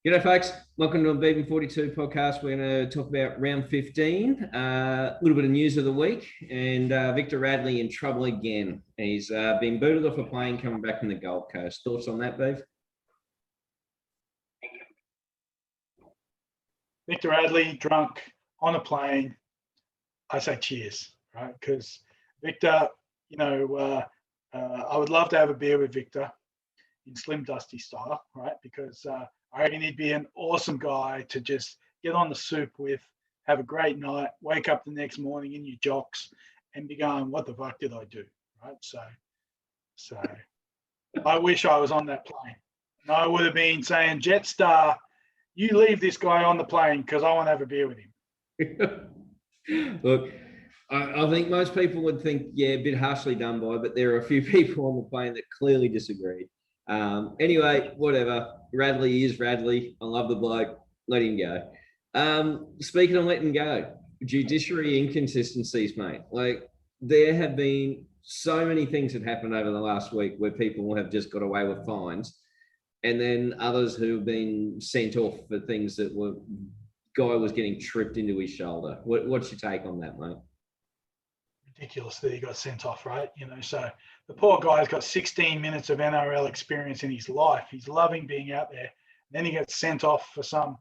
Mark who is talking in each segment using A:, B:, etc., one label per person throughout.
A: G'day, folks. Welcome to the BB42 podcast. We're going to talk about round 15, a little bit of news of the week, and Victor Radley in trouble again. He's been booted off a plane coming back from the Gold Coast. Thoughts on that, Bev?
B: Victor Radley drunk on a plane. I say cheers, right? Because Victor, I would love to have a beer with Victor in Slim Dusty style, right? Because I reckon he'd be an awesome guy to just get on the soup with, have a great night, wake up the next morning in your jocks, and be going, "What the fuck did I do?" Right? So I wish I was on that plane. And I would have been saying, Jetstar, you leave this guy on the plane because I want to have a beer with
A: him. Look, I think most people would think, yeah, a bit harshly done by, but there are a few people on the plane that clearly disagreed. Anyway, whatever. Radley is Radley. I love the bloke. Let him go. Speaking of letting go, judiciary inconsistencies, mate. Like, there have been so many things that happened over the last week where people have just got away with fines, and then others who've been sent off for things that were guy was getting tripped into his shoulder. What's your take on that, mate?
B: Ridiculous that he got sent off, right? So the poor guy's got 16 minutes of NRL experience in his life. He's loving being out there. Then he gets sent off for some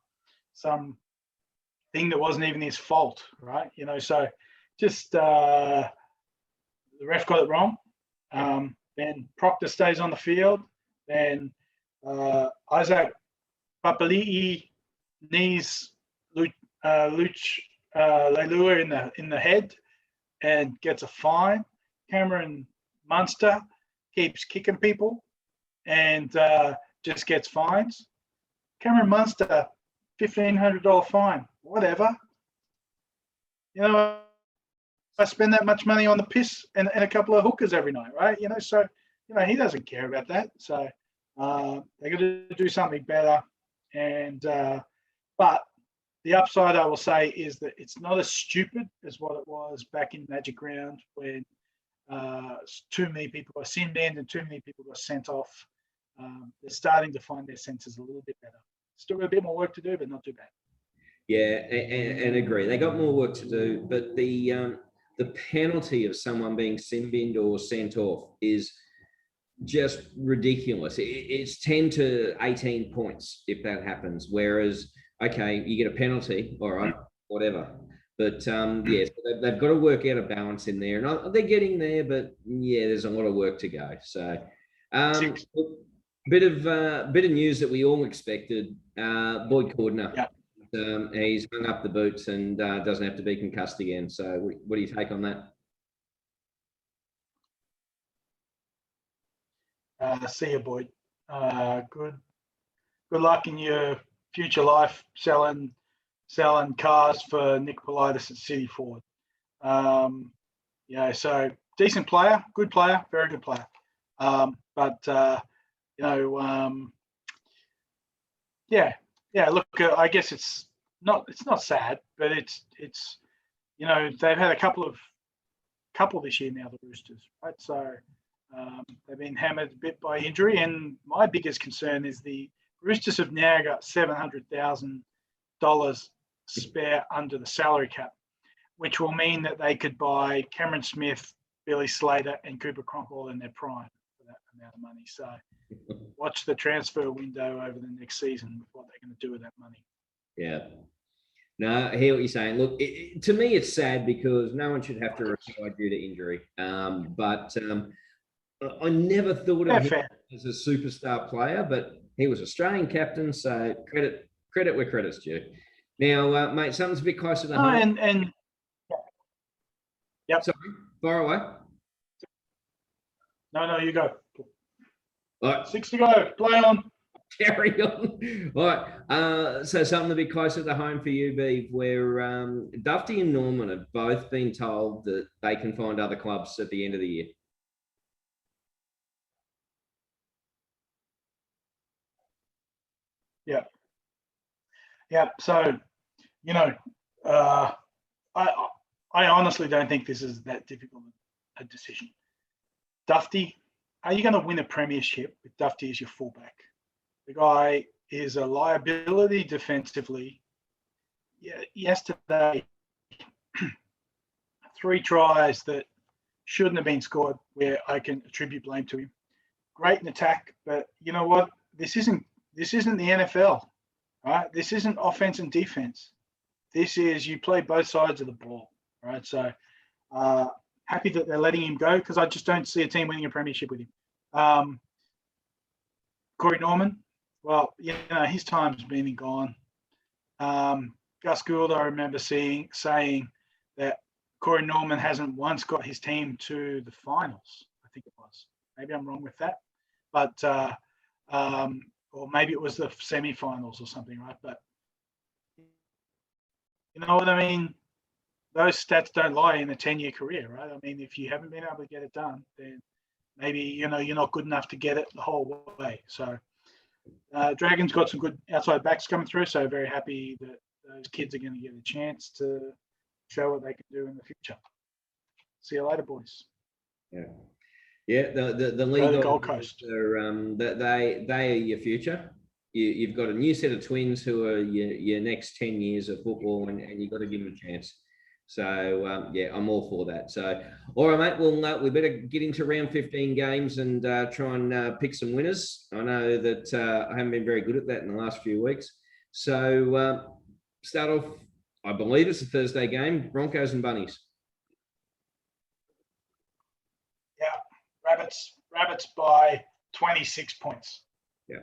B: thing that wasn't even his fault, right? So just the ref got it wrong. Then Proctor stays on the field. Then Isaac Papali'i knees Luch Leilua in the head and gets a fine. Cameron Munster keeps kicking people and just gets fines. Cameron Munster, $1,500 fine. Whatever. I spend that much money on the piss and a couple of hookers every night, right? So he doesn't care about that. So they got to do something better. And but the upside, I will say, is that it's not as stupid as what it was back in Magic Round when too many people got sin banned and too many people got sent off. They're starting to find their senses a little bit better. Still got a bit more work to do, but not too bad.
A: Yeah, and agree. They got more work to do, but the penalty of someone being sin binned or sent off is just ridiculous. It's 10 to 18 points if that happens. Whereas, okay, you get a penalty, all right, whatever. But yeah, so they've got to work out a balance in there, and they're getting there. But yeah, there's a lot of work to go. So, bit of news that we all expected. Boyd Cordner, he's hung up the boots and doesn't have to be concussed again. So, what do you take on that?
B: See you, Boyd. Good luck in your future life selling cars for Nick Politis at City Ford. So decent player, good player, very good player. Look, I guess it's not sad, but it's they've had a couple this year now, the Roosters, right? So they've been hammered a bit by injury, and my biggest concern is the Roosters have now got $700,000 spare under the salary cap, which will mean that they could buy Cameron Smith, Billy Slater, and Cooper Cronk all in their prime for that amount of money. So watch the transfer window over the next season with what they're going to do with that money.
A: Yeah. No, I hear what you're saying. Look, to me, it's sad because no one should have to retire due to injury. But I never thought of him as a superstar player, but he was Australian captain, so credit where credit's due. Now, mate, something's a bit closer to home.
B: Yep.
A: Sorry, far away.
B: No, you go.
A: All right.
B: 6 to go. Play on.
A: Carry on. All right. So something a bit closer to home for you, Beav, where Dufty and Norman have both been told that they can find other clubs at the end of the year.
B: Yeah. So, I honestly don't think this is that difficult a decision. Dufty, are you going to win a premiership with Dufty as your fullback? The guy is a liability defensively. Yesterday, 3 tries that shouldn't have been scored, where I can attribute blame to him. Great in attack, but you know what? This isn't the NFL, right? This isn't offense and defense. This is, you play both sides of the ball, right? So happy that they're letting him go, because I just don't see a team winning a premiership with him. Corey Norman, well, his time's been and gone. Gus Gould, I remember saying that Corey Norman hasn't once got his team to the finals, I think it was. Maybe I'm wrong with that. But, or maybe it was the semi-finals or something, right? But you know what I mean? Those stats don't lie in a 10-year career, right? I mean, if you haven't been able to get it done, then maybe, you're not good enough to get it the whole way. So Dragons got some good outside backs coming through, so very happy that those kids are going to get a chance to show what they can do in the future. See you later, boys.
A: Yeah. The league
B: the Gold Coast
A: are they are your future. You've got a new set of twins who are your next 10 years of football, and you've got to give them a chance. So I'm all for that. So all right, mate. Well, we better get into round 15 games and try and pick some winners. I know that I haven't been very good at that in the last few weeks. So start off. I believe it's a Thursday game. Broncos and Bunnies.
B: Yeah, Rabbits by 26 points.
A: Yeah.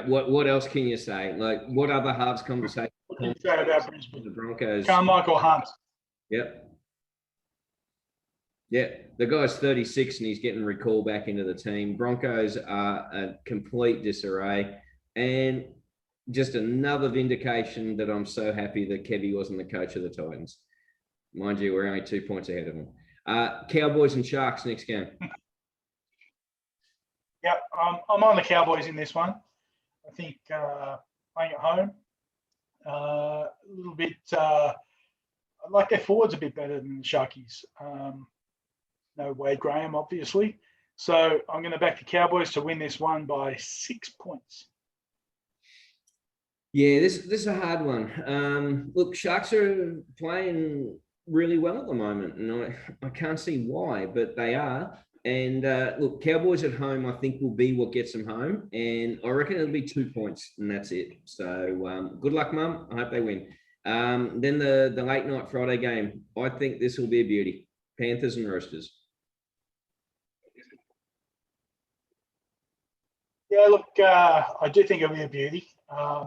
A: What else can you say? Like, what other halves conversation?
B: What can you say about Brisbane?
A: The Broncos.
B: Carmichael Hunt.
A: Yep. Yeah, the guy's 36 and he's getting recalled back into the team. Broncos are a complete disarray, and just another vindication that I'm so happy that Kevy wasn't the coach of the Titans. Mind you, we're only 2 points ahead of them. Cowboys and Sharks next game.
B: Yep, I'm on the Cowboys in this one. I think playing at home, a little bit. I like their forwards a bit better than the Sharkies. No Wade Graham, obviously. So I'm going to back the Cowboys to win this one by 6 points.
A: Yeah, this is a hard one. Look, Sharks are playing really well at the moment, and I can't see why, but they are. And look, Cowboys at home, I think, will be what gets them home. And I reckon it'll be 2 points, and that's it. So good luck, Mum. I hope they win. Then the late night Friday game, I think this will be a beauty. Panthers and Roosters.
B: Yeah, look, I do think it'll be a beauty. I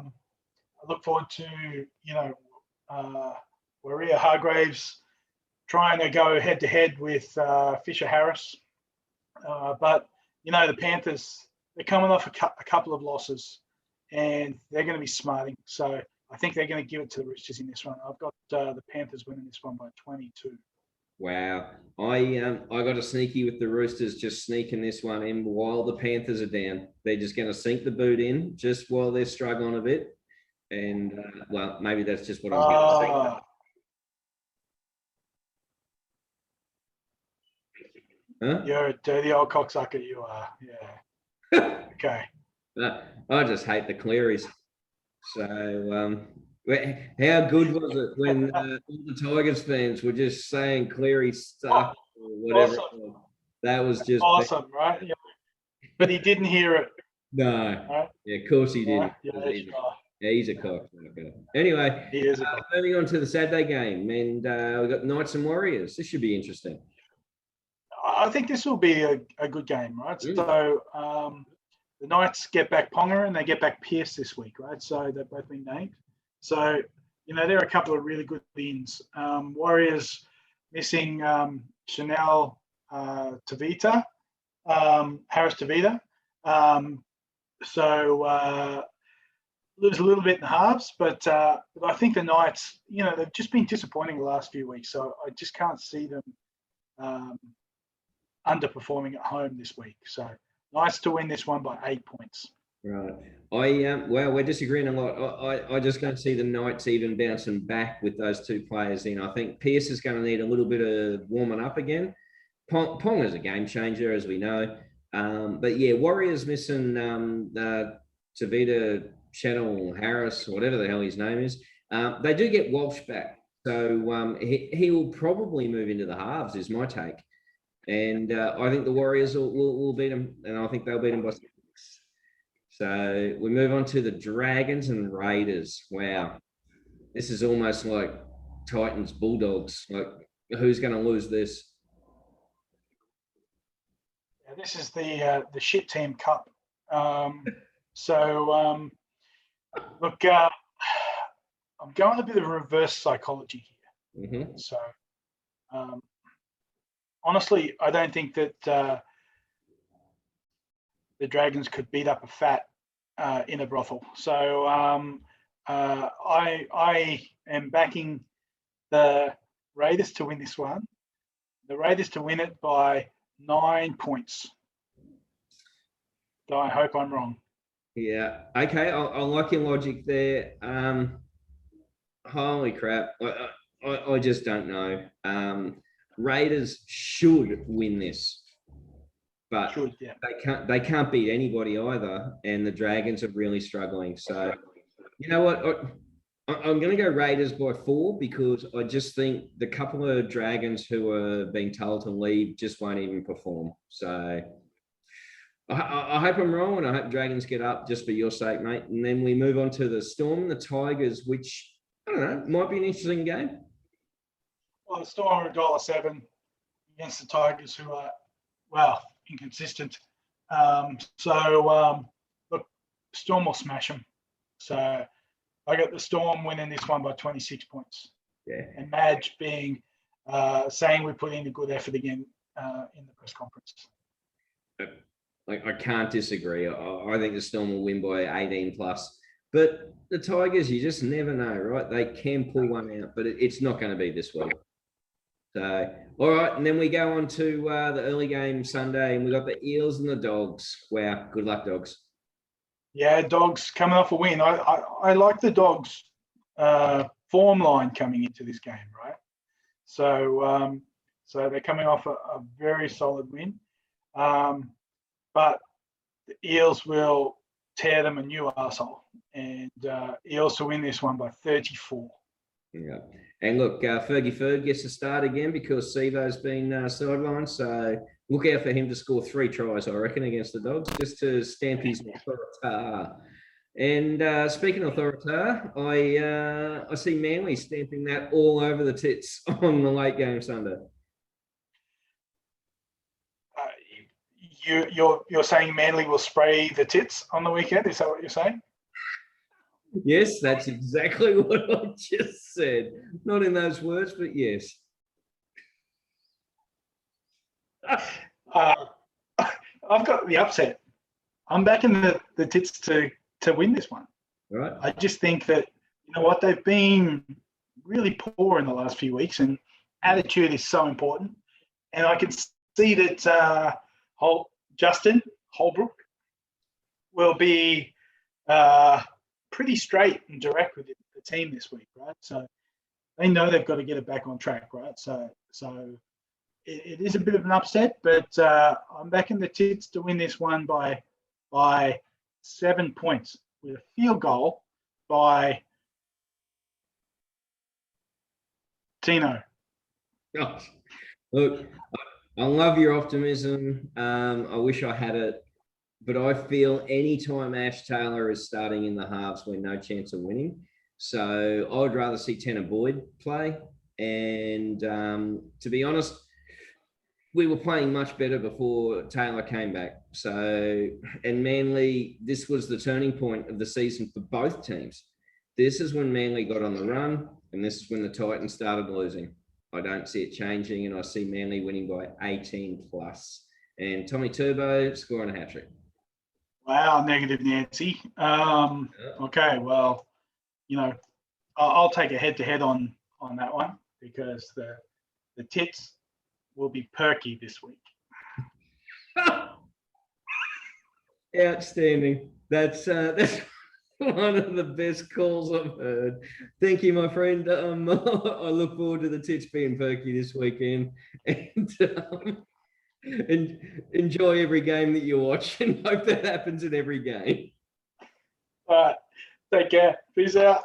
B: look forward to, Waria Hargraves trying to go head-to-head with Fisher Harris. But, the Panthers, they're coming off a couple of losses, and they're going to be smarting. So I think they're going to give it to the Roosters in this one. I've got the Panthers winning this one by 22.
A: Wow. I got a sneaky with the Roosters, just sneaking this one in while the Panthers are down. They're just going to sink the boot in just while they're struggling a bit. And, well, maybe that's just what I'm going to see. Huh?
B: You're a dirty old cocksucker, you are. Yeah. Okay.
A: I just hate the Clearys. So, how good was it when all the Tigers fans were just saying Cleary stuff or whatever?
B: Awesome.
A: That was just
B: awesome, right? Yeah. But he didn't hear it.
A: No.
B: Right?
A: Yeah, of course he didn't.
B: Yeah,
A: he's a cocksucker. Anyway,
B: he is
A: moving on to the Saturday game, and we've got Knights and Warriors. This should be interesting.
B: I think this will be a good game, right? So the Knights get back Ponga and they get back Pearce this week, right? So they've both been named. So, there are a couple of really good wins. Warriors missing Chanel Tavita, Harris Tavita. So lose a little bit in the halves, but I think the Knights, they've just been disappointing the last few weeks. So I just can't see them underperforming at home this week. So Knights to win this one by 8 points.
A: Right. Well, we're disagreeing a lot. I just don't see the Knights even bouncing back with those two players in. I think Pearce is going to need a little bit of warming up again. Pong is a game changer, as we know. But yeah, Warriors missing Tavita Channel Harris, whatever the hell his name is. They do get Walsh back. So he will probably move into the halves, is my take. And I think the Warriors will beat them, and I think they'll beat them by 6. So we move on to the Dragons and Raiders. Wow. This is almost like Titans, Bulldogs. Like, who's going to lose this?
B: Yeah, this is the shit team cup. Look, I'm going a bit of reverse psychology here.
A: Mm-hmm.
B: So, honestly, I don't think that the Dragons could beat up a fat in a brothel. So I am backing the Raiders to win this one. The Raiders to win it by 9 points. So I hope I'm wrong.
A: Yeah. Okay. I like your logic there. Holy crap. I just don't know. Raiders should win this, but they can't beat anybody either. And the Dragons are really struggling. So, you know what? I'm going to go Raiders by 4 because I just think the couple of Dragons who are being told to leave just won't even perform. So I hope I'm wrong, and I hope Dragons get up just for your sake, mate. And then we move on to the Storm and the Tigers, which, I don't know, might be an interesting game.
B: Well, the Storm are $1.07 against the Tigers, who are, well, inconsistent. Look, Storm will smash them. So I got the Storm winning this one by 26 points.
A: Yeah.
B: And Madge being saying we put in a good effort again in the press conference.
A: I can't disagree. I think the Storm will win by 18 plus. But the Tigers, you just never know, right? They can pull one out, but it's not going to be this week. So, all right. And then we go on to the early game Sunday, and we got the Eels and the Dogs. Wow. Good luck, Dogs.
B: Yeah, Dogs coming off a win. I like the Dogs form line coming into this game, right? So they're coming off a very solid win. But the Eels will tear them a new arsehole. And Eels to win this one by 34.
A: Yeah. And look, Fergie Ferg gets to start again because Sivo's been sidelined. So look out for him to score 3 tries, I reckon, against the Dogs, just to stamp his authority. And speaking of authority, I see Manly stamping that all over the tits on the late game Sunday.
B: You're saying Manly will spray the tits on the weekend? Is that what you're saying?
A: Yes, that's exactly what I just said. Not in those words, but yes.
B: I've got the upset. I'm backing the tits to win this one.
A: Right.
B: I just think that, you know what, they've been really poor in the last few weeks, and attitude is so important. And I can see that Justin Holbrook will be pretty straight and direct with the team this week, right? So they know they've got to get it back on track, right? So it is a bit of an upset, but I'm backing the Tits to win this one by 7 points with a field goal by Tino.
A: Oh, look, I love your optimism. I wish I had it, but I feel anytime Ash Taylor is starting in the halves, we're no chance of winning. So I would rather see Tanner Boyd play. And to be honest, we were playing much better before Taylor came back. So, and Manly, this was the turning point of the season for both teams. This is when Manly got on the run, and this is when the Titans started losing. I don't see it changing, and I see Manly winning by 18 plus. And Tommy Turbo scoring a hat-trick.
B: Wow, negative Nancy. Okay, well, you know, I'll take a head-to-head on that one because the Tits will be perky this week.
A: Outstanding. That's one of the best calls I've heard. Thank you, my friend. I look forward to the Tits being perky this weekend. And And enjoy every game that you watch, and hope that happens in every game.
B: All right. Take care. Peace out.